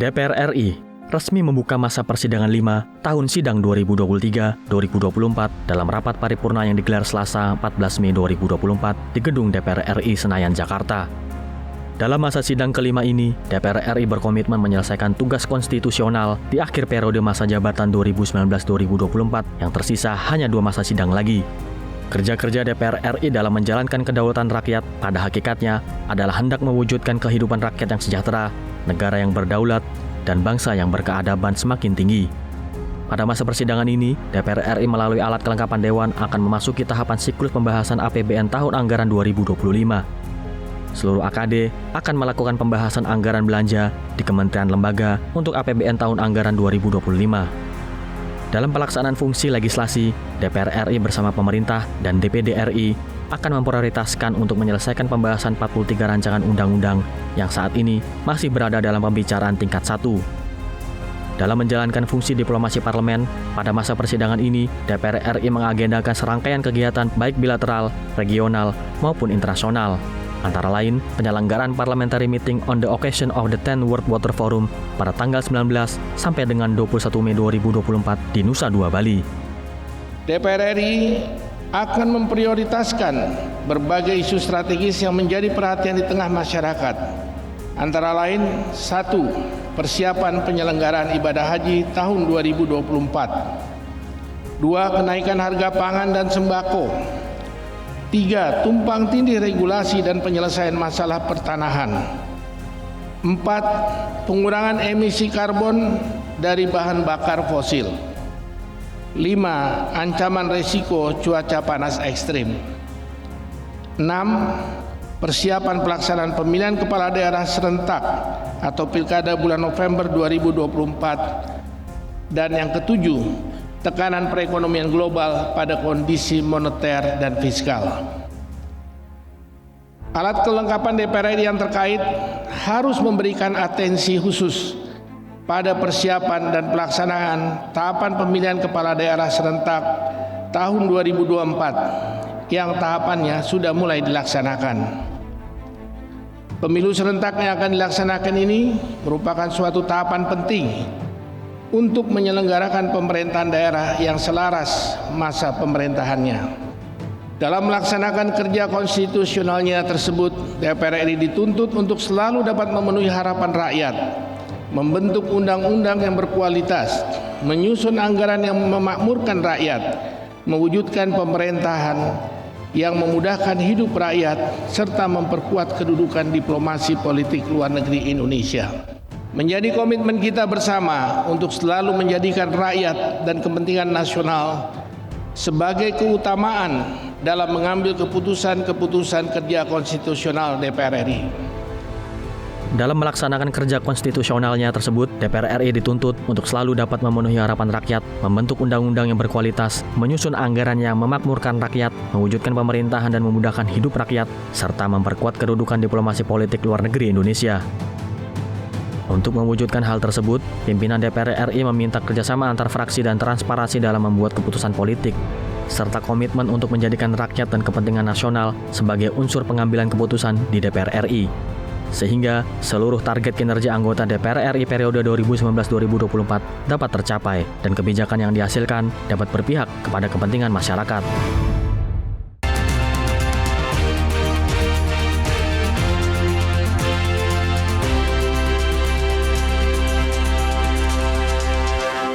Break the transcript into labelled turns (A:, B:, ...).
A: DPR RI resmi membuka masa persidangan 5 tahun sidang 2023-2024 dalam rapat paripurna yang digelar Selasa 14 Mei 2024 di Gedung DPR RI Senayan, Jakarta. Dalam masa sidang kelima ini, DPR RI berkomitmen menyelesaikan tugas konstitusional di akhir periode masa jabatan 2019-2024 yang tersisa hanya 2 masa sidang lagi. Kerja-kerja DPR RI dalam menjalankan kedaulatan rakyat pada hakikatnya adalah hendak mewujudkan kehidupan rakyat yang sejahtera, negara yang berdaulat, dan bangsa yang berkeadaban semakin tinggi. Pada masa persidangan ini, DPR RI melalui alat kelengkapan Dewan akan memasuki tahapan siklus pembahasan APBN tahun anggaran 2025. Seluruh AKD akan melakukan pembahasan anggaran belanja di kementerian lembaga untuk APBN tahun anggaran 2025. Dalam pelaksanaan fungsi legislasi, DPR RI bersama pemerintah dan DPD RI akan memprioritaskan untuk menyelesaikan pembahasan 43 rancangan undang-undang yang saat ini masih berada dalam pembicaraan tingkat 1. Dalam menjalankan fungsi diplomasi parlemen, pada masa persidangan ini, DPR RI mengagendakan serangkaian kegiatan baik bilateral, regional, maupun internasional. Antara lain, penyelenggaraan parliamentary meeting on the occasion of the 10th World Water Forum pada tanggal 19 sampai dengan 21 Mei 2024 di Nusa Dua, Bali.
B: DPR RI akan memprioritaskan berbagai isu strategis yang menjadi perhatian di tengah masyarakat. Antara lain, 1. Persiapan penyelenggaraan ibadah haji tahun 2024. 2. Kenaikan harga pangan dan sembako. 3. Tumpang tindih regulasi dan penyelesaian masalah pertanahan. 4. Pengurangan emisi karbon dari bahan bakar fosil. 5. Ancaman risiko cuaca panas ekstrim. 6. Persiapan pelaksanaan pemilihan kepala daerah serentak atau pilkada bulan November 2024. Dan yang ketujuh, tekanan perekonomian global pada kondisi moneter dan fiskal. Alat kelengkapan DPR RI yang terkait harus memberikan atensi khusus pada persiapan dan pelaksanaan tahapan pemilihan kepala daerah serentak tahun 2024 yang tahapannya sudah mulai dilaksanakan. Pemilu serentak yang akan dilaksanakan ini merupakan suatu tahapan penting untuk menyelenggarakan pemerintahan daerah yang selaras masa pemerintahannya. Dalam melaksanakan kerja konstitusionalnya tersebut, DPR RI dituntut untuk selalu dapat memenuhi harapan rakyat, membentuk undang-undang yang berkualitas, menyusun anggaran yang memakmurkan rakyat, mewujudkan pemerintahan yang memudahkan hidup rakyat, serta memperkuat kedudukan diplomasi politik luar negeri Indonesia. Menjadi komitmen kita bersama untuk selalu menjadikan rakyat dan kepentingan nasional sebagai keutamaan dalam mengambil keputusan-keputusan kerja konstitusional DPR RI.
A: Dalam melaksanakan kerja konstitusionalnya tersebut, DPR RI dituntut untuk selalu dapat memenuhi harapan rakyat, membentuk undang-undang yang berkualitas, menyusun anggaran yang memakmurkan rakyat, mewujudkan pemerintahan dan memudahkan hidup rakyat, serta memperkuat kedudukan diplomasi politik luar negeri Indonesia. Untuk mewujudkan hal tersebut, pimpinan DPR RI meminta kerjasama antar fraksi dan transparansi dalam membuat keputusan politik, serta komitmen untuk menjadikan rakyat dan kepentingan nasional sebagai unsur pengambilan keputusan di DPR RI. Sehingga seluruh target kinerja anggota DPR RI periode 2019-2024 dapat tercapai dan kebijakan yang dihasilkan dapat berpihak kepada kepentingan masyarakat.